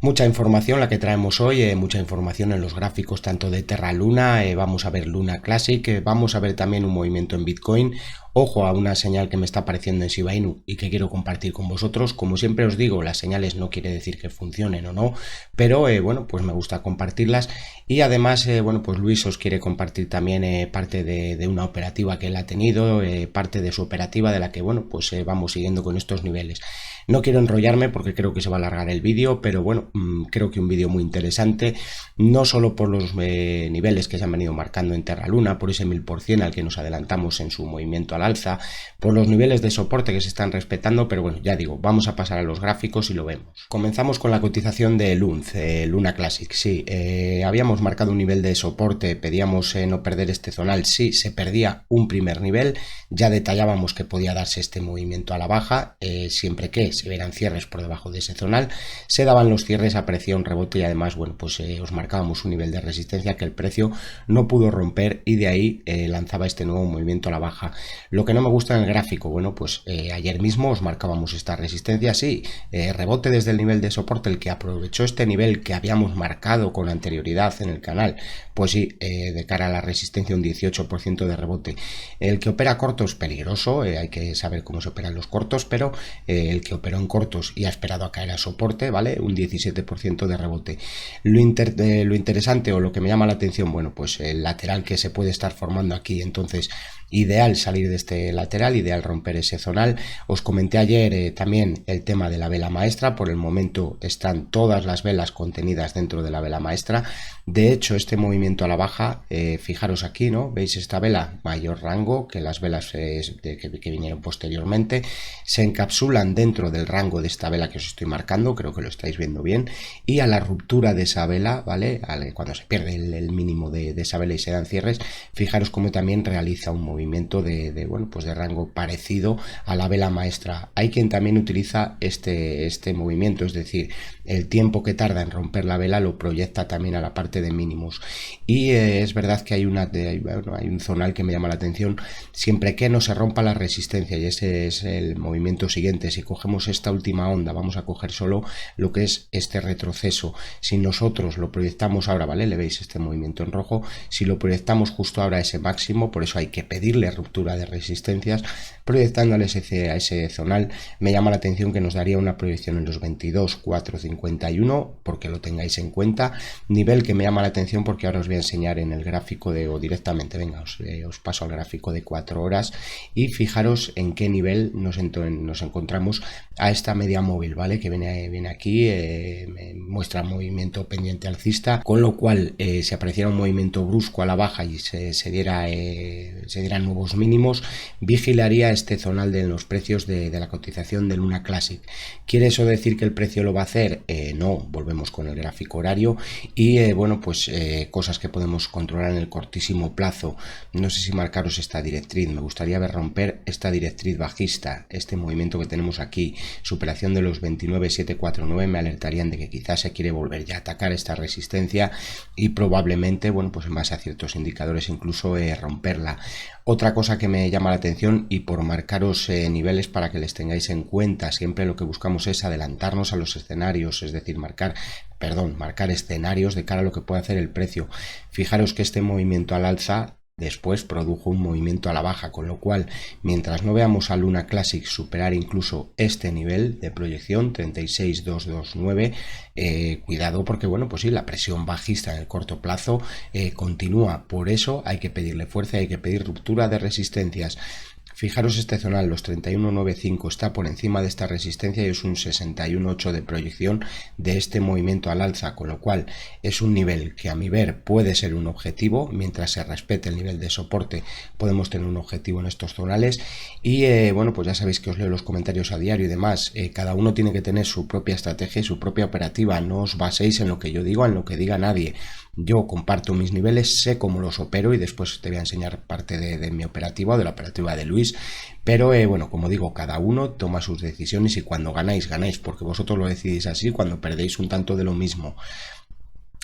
Mucha información la que traemos hoy, mucha información en los gráficos tanto de Terra Luna, vamos a ver Luna Classic, vamos a ver también un movimiento en Bitcoin. Ojo a una señal que me está apareciendo en Shiba Inu y que quiero compartir con vosotros. Como siempre os digo, las señales no quiere decir que funcionen o no, pero bueno, pues me gusta compartirlas. Y además, bueno, pues Luis os quiere compartir también parte de una operativa que él ha tenido, parte de su operativa de la que, bueno, pues vamos siguiendo con estos niveles. No quiero enrollarme porque creo que se va a alargar el vídeo, pero bueno, creo que un vídeo muy interesante, no solo por los niveles que se han venido marcando en Terra Luna, por ese 1000% al que nos adelantamos en su movimiento al alza, por los niveles de soporte que se están respetando, pero bueno, ya digo, vamos a pasar a los gráficos y lo vemos. Comenzamos con la cotización de LUNZ, Luna Classic. Sí, habíamos marcado un nivel de soporte, pedíamos no perder este zonal, sí, se perdía un primer nivel, ya detallábamos que podía darse este movimiento a la baja, siempre que se vieran cierres por debajo de ese zonal, se daban los cierres, aparecía un rebote y además, bueno, pues os marcábamos un nivel de resistencia que el precio no pudo romper y de ahí lanzaba este nuevo movimiento a la baja. Lo que no me gusta en el gráfico, bueno, pues ayer mismo os marcábamos esta resistencia, sí, rebote desde el nivel de soporte, el que aprovechó este nivel que habíamos marcado con anterioridad en el canal, pues sí, de cara a la resistencia un 18% de rebote. El que opera cortos peligroso, hay que saber cómo se operan los cortos, pero el que operó en cortos y ha esperado a caer a soporte, ¿vale? Un 17% de rebote. Lo interesante o lo que me llama la atención, bueno, pues el lateral que se puede estar formando aquí, entonces ideal salir de este lateral, ideal romper ese zonal. Os comenté ayer también el tema de la vela maestra, por el momento están todas las velas contenidas dentro de la vela maestra. De hecho, este movimiento a la baja, fijaros aquí, ¿no? ¿Veis esta vela? Mayor rango que las velas que vinieron posteriormente, se encapsulan dentro del rango de esta vela que os estoy marcando, creo que lo estáis viendo bien, y a la ruptura de esa vela, ¿vale? Cuando se pierde el mínimo de esa vela y se dan cierres, fijaros cómo también realiza un movimiento bueno, pues de rango parecido a la vela maestra. Hay quien también utiliza este movimiento, es decir, el tiempo que tarda en romper la vela lo proyecta también a la parte de mínimos. Y es verdad que hay un zonal que me llama la atención, siempre que no se rompa la resistencia, y ese es el movimiento siguiente. Si cogemos esta última onda, vamos a coger solo lo que es este retroceso. Si nosotros lo proyectamos ahora, ¿vale? Le veis este movimiento en rojo, si lo proyectamos justo ahora a ese máximo, por eso hay que pedirle ruptura de resistencias, proyectándole a ese zonal, me llama la atención que nos daría una proyección en los 22,451, porque lo tengáis en cuenta. Nivel que me llama la atención porque ahora os voy a enseñar en el gráfico o directamente, venga, os paso al gráfico de 4 horas y fijaros en qué nivel nos encontramos a esta media móvil, ¿vale? Que viene aquí, me muestra movimiento pendiente alcista, con lo cual si apareciera un movimiento brusco a la baja y se dieran nuevos mínimos, vigilaría este zonal de los precios de la cotización de Luna Classic. ¿Quiere eso decir que el precio lo va a hacer? No, volvemos con el gráfico horario y bueno, pues cosas que podemos controlar en el cortísimo plazo. No sé si marcaros esta directriz, me gustaría ver romper esta directriz bajista, este movimiento que tenemos aquí, superación de los 29,749, me alertarían de que quizás se quiere volver ya a atacar esta resistencia y probablemente, bueno, pues en base a ciertos indicadores incluso romperla. Otra cosa que me llama la atención, y por marcaros niveles para que les tengáis en cuenta, siempre lo que buscamos es adelantarnos a los escenarios, es decir, marcar escenarios de cara a lo que puede hacer el precio. Fijaros que este movimiento al alza después produjo un movimiento a la baja, con lo cual mientras no veamos a Luna Classic superar incluso este nivel de proyección 36,229, cuidado porque bueno, pues sí, la presión bajista en el corto plazo continúa. Por eso hay que pedirle fuerza, hay que pedir ruptura de resistencias. Fijaros este zonal, los 31,95 está por encima de esta resistencia y es un 61,8 de proyección de este movimiento al alza, con lo cual es un nivel que a mi ver puede ser un objetivo. Mientras se respete el nivel de soporte podemos tener un objetivo en estos zonales y bueno, pues ya sabéis que os leo los comentarios a diario y demás. Cada uno tiene que tener su propia estrategia y su propia operativa, no os baséis en lo que yo digo, en lo que diga nadie. Yo comparto mis niveles, sé cómo los opero y después te voy a enseñar parte de mi operativa o de la operativa de Luis. Pero bueno, como digo, cada uno toma sus decisiones y cuando ganáis, ganáis porque vosotros lo decidís así, cuando perdéis un tanto de lo mismo.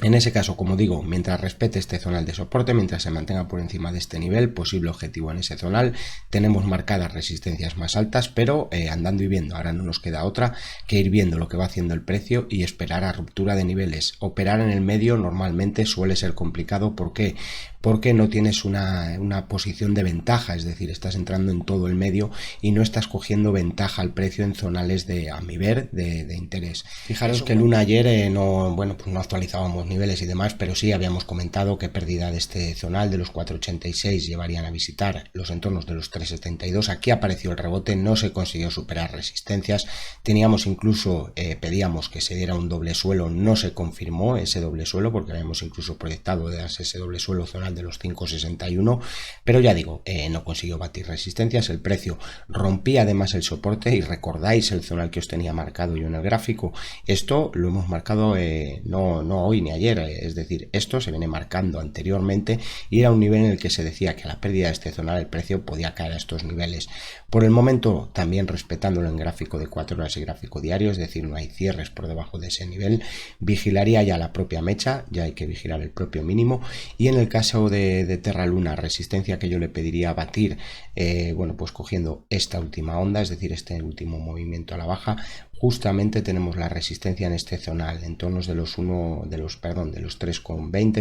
En ese caso, como digo, mientras respete este zonal de soporte, mientras se mantenga por encima de este nivel, posible objetivo en ese zonal, tenemos marcadas resistencias más altas, pero andando y viendo. Ahora no nos queda otra que ir viendo lo que va haciendo el precio y esperar a ruptura de niveles. Operar en el medio normalmente suele ser complicado. ¿Por qué? Porque no tienes una posición de ventaja, es decir, estás entrando en todo el medio y no estás cogiendo ventaja al precio en zonales de, a mi ver, de interés. Fijaros que Luna ayer pues no actualizábamos niveles y demás, pero sí habíamos comentado que pérdida de este zonal de los 4,86 llevarían a visitar los entornos de los 3,72. Aquí apareció el rebote, no se consiguió superar resistencias, teníamos incluso, pedíamos que se diera un doble suelo, no se confirmó ese doble suelo porque habíamos incluso proyectado de darse ese doble suelo zonal de los 5,61, pero ya digo, no consiguió batir resistencias, el precio rompía además el soporte y recordáis el zonal que os tenía marcado yo en el gráfico. Esto lo hemos marcado no hoy ni ayer, es decir, esto se viene marcando anteriormente y era un nivel en el que se decía que a la pérdida de este zonal el precio podía caer a estos niveles. Por el momento también respetándolo en gráfico de 4 horas y gráfico diario, es decir, no hay cierres por debajo de ese nivel, vigilaría ya la propia mecha, ya hay que vigilar el propio mínimo, y en el caso de Terra Luna, resistencia que yo le pediría batir, bueno, pues cogiendo esta última onda, es decir, este último movimiento a la baja, justamente tenemos la resistencia en este zonal, en tornos de los 3,20,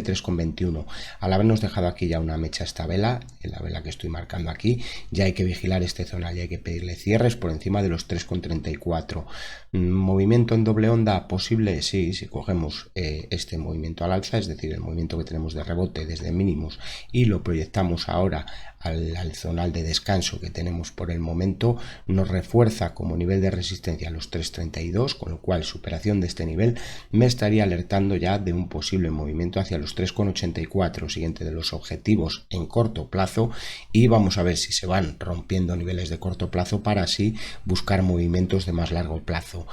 3,21. Al habernos dejado aquí ya una mecha esta vela, en la vela que estoy marcando aquí, ya hay que vigilar este zonal y hay que pedirle cierres por encima de los 3,34. ¿Movimiento en doble onda posible? Sí, si cogemos este movimiento al alza, es decir, el movimiento que tenemos de rebote desde mínimos y lo proyectamos ahora al zonal de descanso que tenemos por el momento, nos refuerza como nivel de resistencia los 3,32, con lo cual superación de este nivel me estaría alertando ya de un posible movimiento hacia los 3,84, siguiente de los objetivos en corto plazo, y vamos a ver si se van rompiendo niveles de corto plazo para así buscar movimientos de más largo plazo.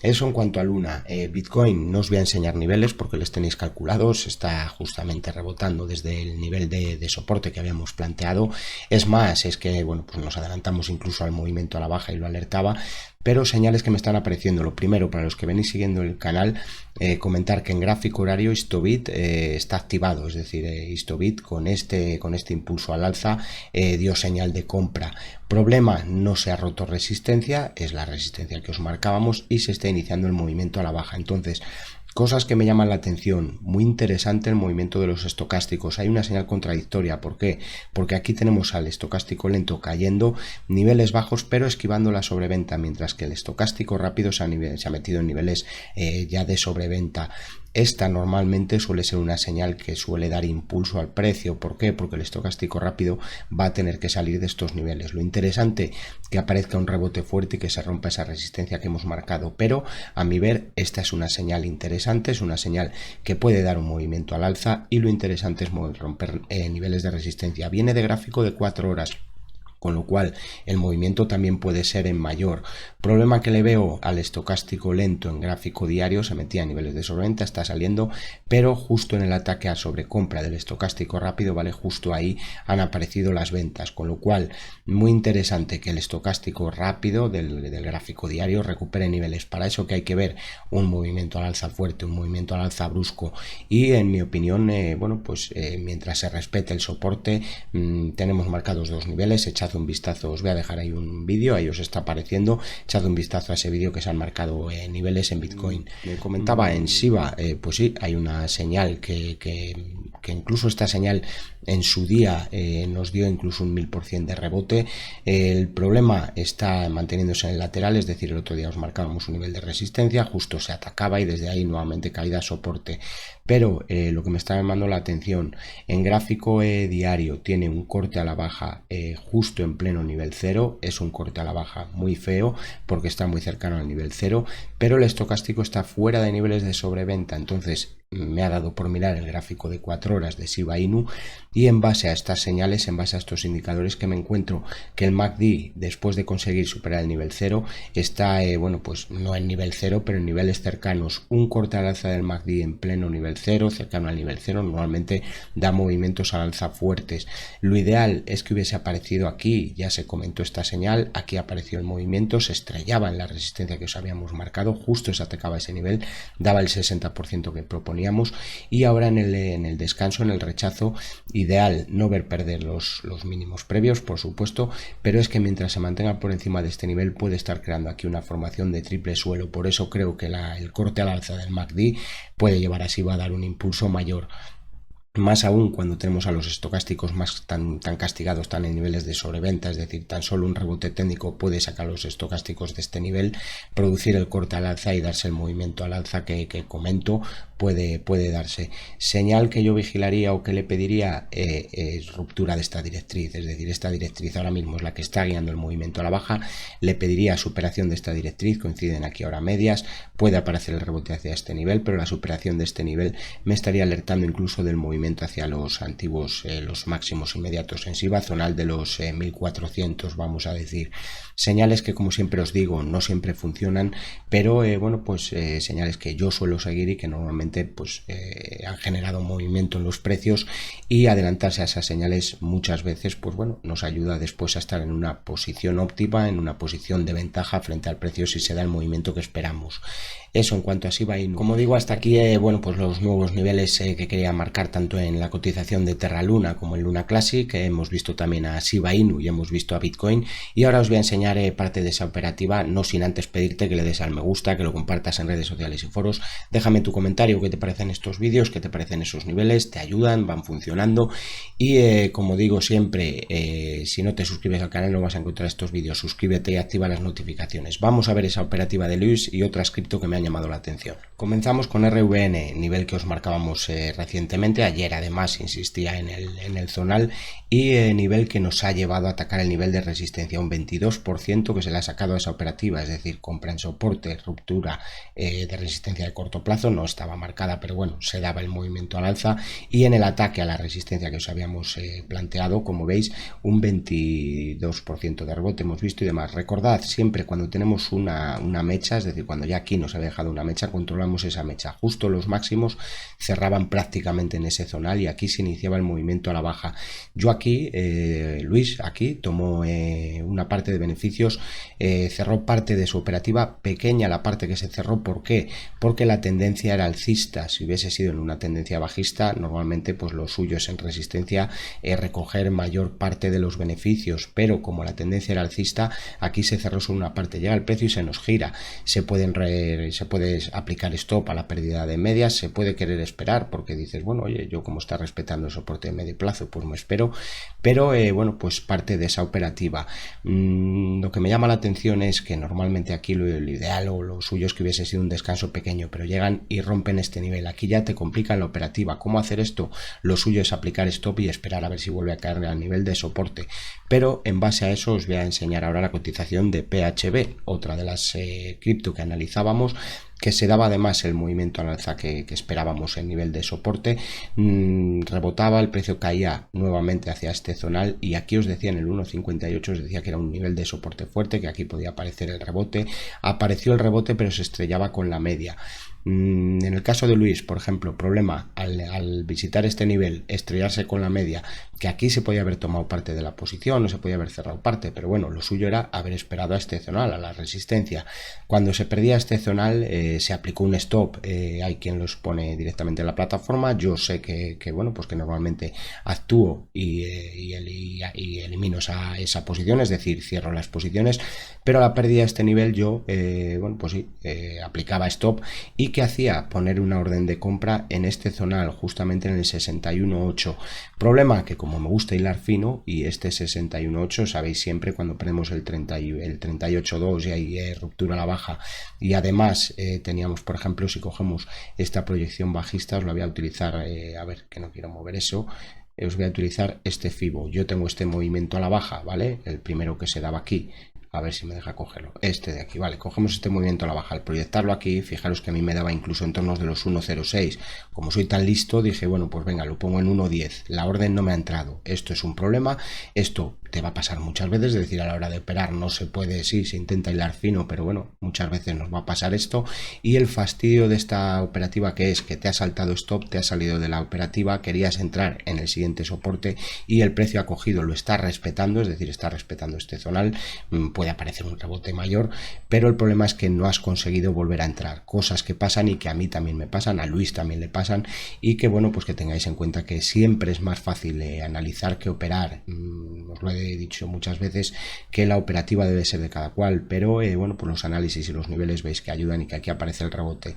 Eso en cuanto a Luna. Bitcoin no os voy a enseñar niveles porque les tenéis calculados, está justamente rebotando desde el nivel de soporte que habíamos planteado. Es más, es que bueno, pues nos adelantamos incluso al movimiento a la baja y lo alertaba, pero señales que me están apareciendo. Lo primero, para los que venís siguiendo el canal, comentar que en gráfico horario Histobit está activado, es decir, Histobit con este impulso al alza dio señal de compra. Problema, no se ha roto resistencia, es la resistencia que os marcábamos y se está iniciando el movimiento a la baja. Entonces, cosas que me llaman la atención, muy interesante el movimiento de los estocásticos. Hay una señal contradictoria, ¿por qué? Porque aquí tenemos al estocástico lento cayendo niveles bajos pero esquivando la sobreventa, mientras que el estocástico rápido se ha metido en niveles ya de sobreventa. Esta normalmente suele ser una señal que suele dar impulso al precio. ¿Por qué? Porque el estocástico rápido va a tener que salir de estos niveles. Lo interesante, que aparezca un rebote fuerte y que se rompa esa resistencia que hemos marcado. Pero a mi ver, esta es una señal interesante, es una señal que puede dar un movimiento al alza y lo interesante es romper niveles de resistencia. Viene de gráfico de 4 horas. Con lo cual el movimiento también puede ser en mayor. Problema que le veo al estocástico lento en gráfico diario, se metía a niveles de sobreventa, está saliendo, pero justo en el ataque a sobrecompra del estocástico rápido, vale, justo ahí han aparecido las ventas, con lo cual muy interesante que el estocástico rápido del gráfico diario recupere niveles. Para eso que hay que ver un movimiento al alza fuerte, un movimiento al alza brusco, y en mi opinión, bueno, pues mientras se respete el soporte, tenemos marcados dos niveles. Echad un vistazo, os voy a dejar ahí un vídeo, ahí os está apareciendo, echad un vistazo a ese vídeo que se han marcado niveles en Bitcoin. Me comentaba en Shiba, pues sí, hay una señal que incluso esta señal en su día nos dio incluso un 1000% de rebote. El problema está manteniéndose en el lateral, es decir, el otro día os marcábamos un nivel de resistencia, justo se atacaba y desde ahí nuevamente caída soporte. Pero lo que me está llamando la atención, en gráfico diario tiene un corte a la baja justo en pleno nivel 0, es un corte a la baja muy feo porque está muy cercano al nivel 0, pero el estocástico está fuera de niveles de sobreventa. Entonces me ha dado por mirar el gráfico de 4 horas de Shiba Inu y en base a estas señales, en base a estos indicadores, que me encuentro que el MACD, después de conseguir superar el nivel 0, está, bueno, pues no en nivel 0, pero en niveles cercanos. Un corte al alza del MACD en pleno nivel 0, cercano al nivel 0, normalmente da movimientos al alza fuertes. Lo ideal es que hubiese aparecido aquí, ya se comentó esta señal, aquí apareció el movimiento, se estrellaba en la resistencia que os habíamos marcado, demasiado, justo se atacaba ese nivel, daba el 60% que proponíamos, y ahora en el descanso, en el rechazo, ideal no ver perder los mínimos previos, por supuesto, pero es que mientras se mantenga por encima de este nivel puede estar creando aquí una formación de triple suelo. Por eso creo que el corte al alza del MACD puede llevar a SIBA a dar un impulso mayor. Más aún cuando tenemos a los estocásticos más tan castigados, tan en niveles de sobreventa, es decir, tan solo un rebote técnico puede sacar los estocásticos de este nivel, producir el corte al alza y darse el movimiento al alza que comento, puede darse. Señal que yo vigilaría o que le pediría es ruptura de esta directriz, es decir, esta directriz ahora mismo es la que está guiando el movimiento a la baja, le pediría superación de esta directriz, coinciden aquí ahora medias, puede aparecer el rebote hacia este nivel, pero la superación de este nivel me estaría alertando incluso del movimiento hacia los antiguos, los máximos inmediatos en SIBA, zonal de los 1400, vamos a decir. Señales que, como siempre os digo, no siempre funcionan, pero señales que yo suelo seguir y que normalmente han generado movimiento en los precios, y adelantarse a esas señales muchas veces nos ayuda después a estar en una posición óptima, en una posición de ventaja frente al precio si se da el movimiento que esperamos. Eso en cuanto a SIBA Inu. Como digo, hasta aquí los nuevos niveles que quería marcar tanto en la cotización de Terra Luna como en Luna Classic. Hemos visto también a SIBA Inu y hemos visto a Bitcoin, y ahora os voy a enseñar parte de esa operativa, no sin antes pedirte que le des al me gusta, que lo compartas en redes sociales y foros. Déjame tu comentario, qué te parecen estos vídeos, qué te parecen esos niveles, te ayudan, van funcionando, y como digo siempre, si no te suscribes al canal no vas a encontrar estos vídeos, suscríbete y activa las notificaciones. Vamos a ver esa operativa de Luis y otras cripto que me han llamado la atención. Comenzamos con RVN, nivel que os marcábamos recientemente, ayer además insistía en el zonal, y nivel que nos ha llevado a atacar el nivel de resistencia, un 22% que se le ha sacado a esa operativa, es decir, compra en soporte, ruptura de resistencia de corto plazo, no estaba marcada, pero se daba el movimiento al alza, y en el ataque a la resistencia que os habíamos planteado, como veis, un 22% de rebote hemos visto y demás. Recordad, siempre cuando tenemos una mecha, es decir, cuando ya aquí nos ha dejado una mecha, controlamos esa mecha, justo los máximos cerraban prácticamente en ese zonal y aquí se iniciaba el movimiento a la baja. Yo aquí, Luis, aquí tomó una parte de beneficios, cerró parte de su operativa, pequeña la parte que se cerró. ¿Por qué? Porque la tendencia era alcista. Si hubiese sido en una tendencia bajista, normalmente lo suyo es en resistencia recoger mayor parte de los beneficios, pero como la tendencia era alcista, aquí se cerró solo una parte, llega el precio y se nos gira. Se puede aplicar stop a la pérdida de medias, se puede querer esperar porque dices, oye, yo como está respetando el soporte de medio plazo, pues me espero, pero parte de esa operativa. Lo que me llama la atención es que normalmente aquí lo ideal o lo suyo es que hubiese sido un descanso pequeño, pero llegan y rompen este nivel. Aquí ya te complican la operativa. ¿Cómo hacer esto? Lo suyo es aplicar stop y esperar a ver si vuelve a caer al nivel de soporte, pero en base a eso os voy a enseñar ahora la cotización de PHB, otra de las cripto que analizábamos, que se daba además el movimiento al alza que esperábamos en nivel de soporte, rebotaba, el precio caía nuevamente hacia este zonal, y aquí os decía en el 1.58, os decía que era un nivel de soporte fuerte, que aquí podía aparecer el rebote. Apareció el rebote pero se estrellaba con la media. En el caso de Luis, por ejemplo, problema al visitar este nivel, estrellarse con la media, que aquí se podía haber tomado parte de la posición, no se podía haber cerrado parte, pero lo suyo era haber esperado a este zonal, a la resistencia. Cuando se perdía este zonal se aplicó un stop, hay quien los pone directamente en la plataforma. Yo sé que normalmente actúo y elimino esa posición, es decir, cierro las posiciones, pero a la pérdida de este nivel yo aplicaba stop. ¿Y qué hacía? Poner una orden de compra en este zonal, justamente en el 61.8. Problema que, como me gusta hilar fino, y este 61.8, sabéis siempre cuando perdemos el 38.2 y hay ruptura a la baja, y además teníamos, por ejemplo, si cogemos esta proyección bajista, os la voy a utilizar, a ver, que no quiero mover eso, os voy a utilizar este FIBO. Yo tengo este movimiento a la baja, ¿vale? El primero que se daba aquí, a ver si me deja cogerlo, este de aquí, vale, cogemos este movimiento a la baja. Al proyectarlo aquí, fijaros que a mí me daba incluso en torno de los 1.06. Como soy tan listo, dije, pues venga, lo pongo en 1.10. La orden no me ha entrado. Esto es un problema. Esto te va a pasar muchas veces, es decir, a la hora de operar no se puede, sí, se intenta hilar fino, pero bueno, muchas veces nos va a pasar esto. Y el fastidio de esta operativa, que es que te ha saltado stop, te ha salido de la operativa, querías entrar en el siguiente soporte y el precio ha cogido, lo está respetando, es decir, está respetando este zonal, puede aparecer un rebote mayor, pero el problema es que no has conseguido volver a entrar, cosas que pasan y que a mí también me pasan, a Luis también le pasan, y que bueno, pues que tengáis en cuenta que siempre es más fácil analizar que operar. Os lo he dicho muchas veces que la operativa debe ser de cada cual, pero bueno, pues los análisis y los niveles veis que ayudan y que aquí aparece el rebote.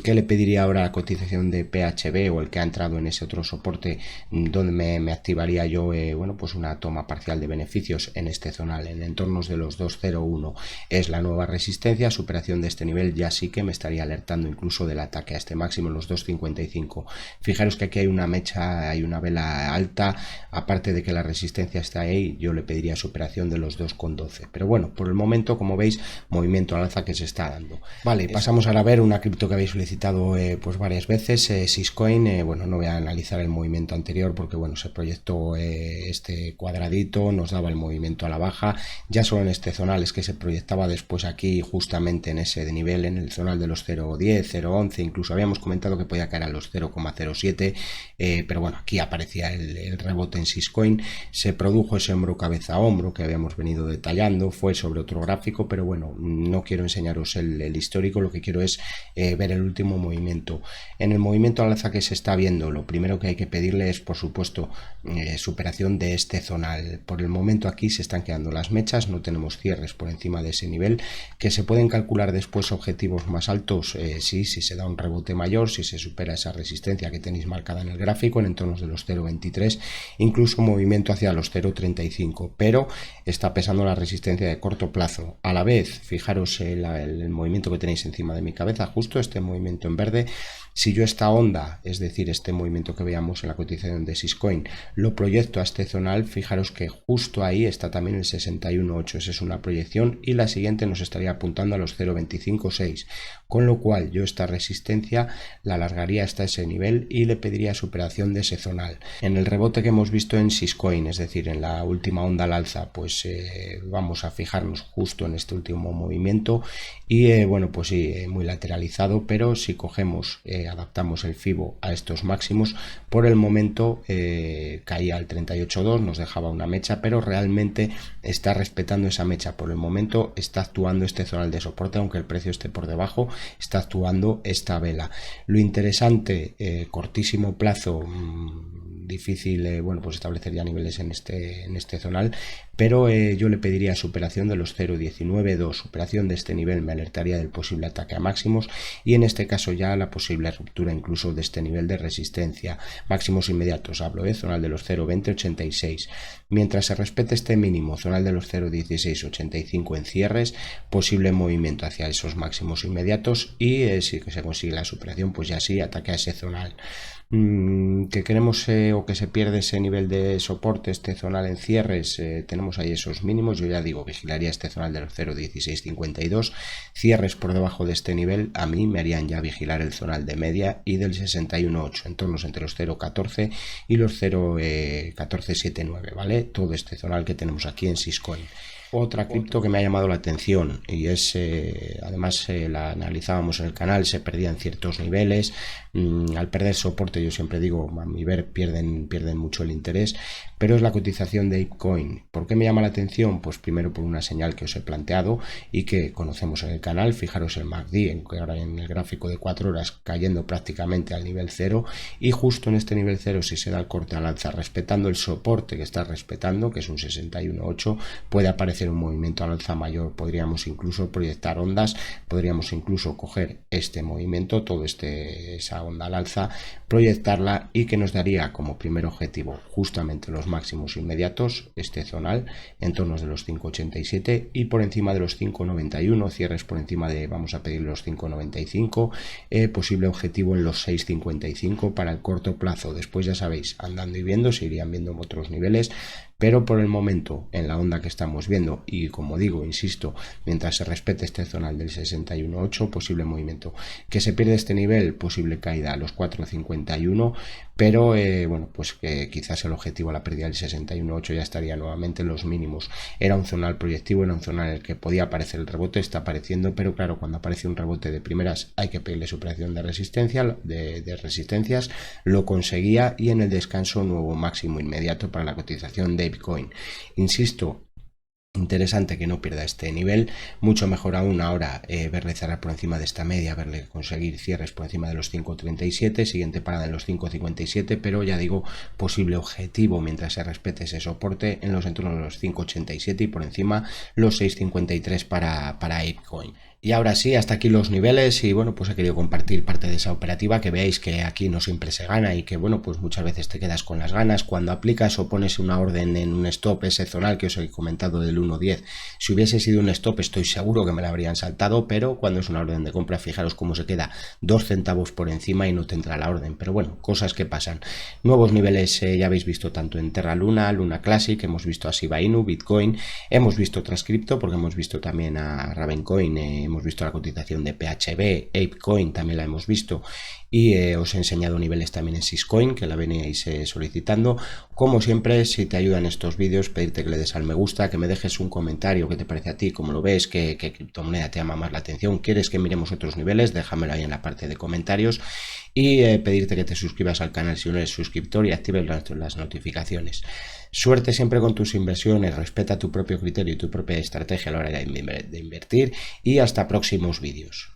¿Qué le pediría ahora a la cotización de PHB o el que ha entrado en ese otro soporte donde me activaría yo bueno, pues una toma parcial de beneficios en este zonal en entornos de los 2.01? Es la nueva resistencia, superación de este nivel ya sí que me estaría alertando incluso del ataque a este máximo en los 2.55. Fijaros que aquí hay una mecha, hay una vela alta, aparte de que la resistencia está ahí, yo le pediría superación de los 2.12, pero bueno, por el momento, como veis, movimiento al alza que se está dando. Vale, pasamos ahora a ver una cripto que habéis solicitado pues varias veces, Syscoin. Bueno, no voy a analizar el movimiento anterior porque bueno, se proyectó este cuadradito, nos daba el movimiento a la baja, ya solo en este zonal es que se proyectaba después aquí justamente en ese nivel, en el zonal de los 0.10, 0.11, incluso habíamos comentado que podía caer a los 0.07, pero bueno, aquí aparecía el rebote en Syscoin, se produjo ese hombro cabeza a hombro que habíamos venido detallando, fue sobre otro gráfico, pero bueno, no quiero enseñaros el histórico, lo que quiero es ver el último movimiento. En el movimiento al alza que se está viendo, lo primero que hay que pedirle es, por supuesto, superación de este zonal. Por el momento aquí se están quedando las mechas, no tenemos cierres por encima de ese nivel, que se pueden calcular después objetivos más altos, sí, si se da un rebote mayor, si se supera esa resistencia que tenéis marcada en el gráfico, en entornos de los 0.23, incluso movimiento hacia los 0.35, pero está pesando la resistencia de corto plazo. A la vez, fijaros el movimiento que tenéis encima de mi cabeza, justo este movimiento en verde. Si yo esta onda, es decir, este movimiento que veíamos en la cotización de Syscoin, lo proyecto a este zonal, fijaros que justo ahí está también el 61.8, esa es una proyección, y la siguiente nos estaría apuntando a los 0.25.6, con lo cual yo esta resistencia la alargaría hasta ese nivel y le pediría superación de ese zonal. En el rebote que hemos visto en Syscoin, es decir, en la última onda al alza, pues vamos a fijarnos justo en este último movimiento y bueno, pues sí, muy lateralizado, pero si cogemos, adaptamos el FIBO a estos máximos, por el momento caía al 38.2, nos dejaba una mecha, pero realmente está respetando esa mecha. Por el momento está actuando este zonal de soporte, aunque el precio esté por debajo, está actuando esta vela. Lo interesante, cortísimo plazo, difícil bueno, pues establecer ya niveles en este zonal, pero yo le pediría superación de los 0.19.2, superación de este nivel me alertaría del posible ataque a máximos y en este caso ya la posible ruptura incluso de este nivel de resistencia. Máximos inmediatos hablo, zonal de los 0.20.86, mientras se respete este mínimo, zonal de los 0.16.85 en cierres, posible movimiento hacia esos máximos inmediatos y si que se consigue la superación, pues ya sí, ataque a ese zonal. Que queremos o que se pierde ese nivel de soporte, este zonal en cierres, tenemos ahí esos mínimos, yo ya digo, vigilaría este zonal de los 0.1652, cierres por debajo de este nivel a mí me harían ya vigilar el zonal de media y del 61.8, entornos entre los 0.14 y los 0.1479, ¿vale? Todo este zonal que tenemos aquí en Syscoin. Otra cripto que me ha llamado la atención y es, además la analizábamos en el canal, se perdían ciertos niveles, al perder soporte yo siempre digo, a mi ver pierden mucho el interés, pero es la cotización de ApeCoin. ¿Por qué me llama la atención? Pues primero por una señal que os he planteado y que conocemos en el canal, fijaros el MACD, ahora en el gráfico de 4 horas cayendo prácticamente al nivel 0 y justo en este nivel 0 si se da el corte al alza respetando el soporte que está respetando, que es un 61.8, puede aparecer un movimiento al alza mayor, podríamos incluso proyectar ondas, podríamos incluso coger este movimiento, esa onda al alza, proyectarla y que nos daría como primer objetivo justamente los máximos inmediatos, este zonal, en torno de los 5.87 y por encima de los 5.91, cierres por encima de, vamos a pedir los 5.95, posible objetivo en los 6.55 para el corto plazo. Después ya sabéis, andando y viendo, se irían viendo otros niveles, pero por el momento en la onda que estamos viendo, y como digo, insisto, mientras se respete este zonal del 61.8, posible movimiento. Que se pierde este nivel, posible caída a los 4.51, pero bueno, pues que quizás el objetivo a la pérdida del 61.8 ya estaría nuevamente en los mínimos. Era un zonal proyectivo, era un zonal en el que podía aparecer el rebote, está apareciendo, pero claro, cuando aparece un rebote de primeras hay que pedirle superación de resistencia, de resistencias, lo conseguía, y en el descanso nuevo máximo inmediato para la cotización de Bitcoin. Insisto, interesante que no pierda este nivel, mucho mejor aún ahora verle cerrar por encima de esta media, verle conseguir cierres por encima de los 5.37, siguiente parada en los 5.57, pero ya digo, posible objetivo mientras se respete ese soporte en los entornos de los 5.87 y por encima los 6.53 para Bitcoin. Y ahora sí, hasta aquí los niveles, y bueno, pues he querido compartir parte de esa operativa, que veáis que aquí no siempre se gana y que bueno, pues muchas veces te quedas con las ganas cuando aplicas o pones una orden en un stop ese zonal que os he comentado del 1.10. Si hubiese sido un stop estoy seguro que me la habrían saltado, pero cuando es una orden de compra, fijaros cómo se queda 2 centavos por encima y no te entra la orden. Pero bueno, cosas que pasan. Nuevos niveles ya habéis visto tanto en Terra Luna, Luna Classic, hemos visto a Shiba Inu, Bitcoin, hemos visto otras cripto porque hemos visto también a Ravencoin, hemos visto la cotización de PHB, Apecoin también la hemos visto, y os he enseñado niveles también en Syscoin, que la veníais solicitando. Como siempre, si te ayudan estos vídeos, pedirte que le des al me gusta, que me dejes un comentario, qué te parece a ti, cómo lo ves, qué criptomoneda te llama más la atención, quieres que miremos otros niveles, déjamelo ahí en la parte de comentarios, y pedirte que te suscribas al canal si no eres suscriptor y actives las notificaciones. Suerte siempre con tus inversiones, respeta tu propio criterio y tu propia estrategia a la hora de invertir, y hasta próximos vídeos.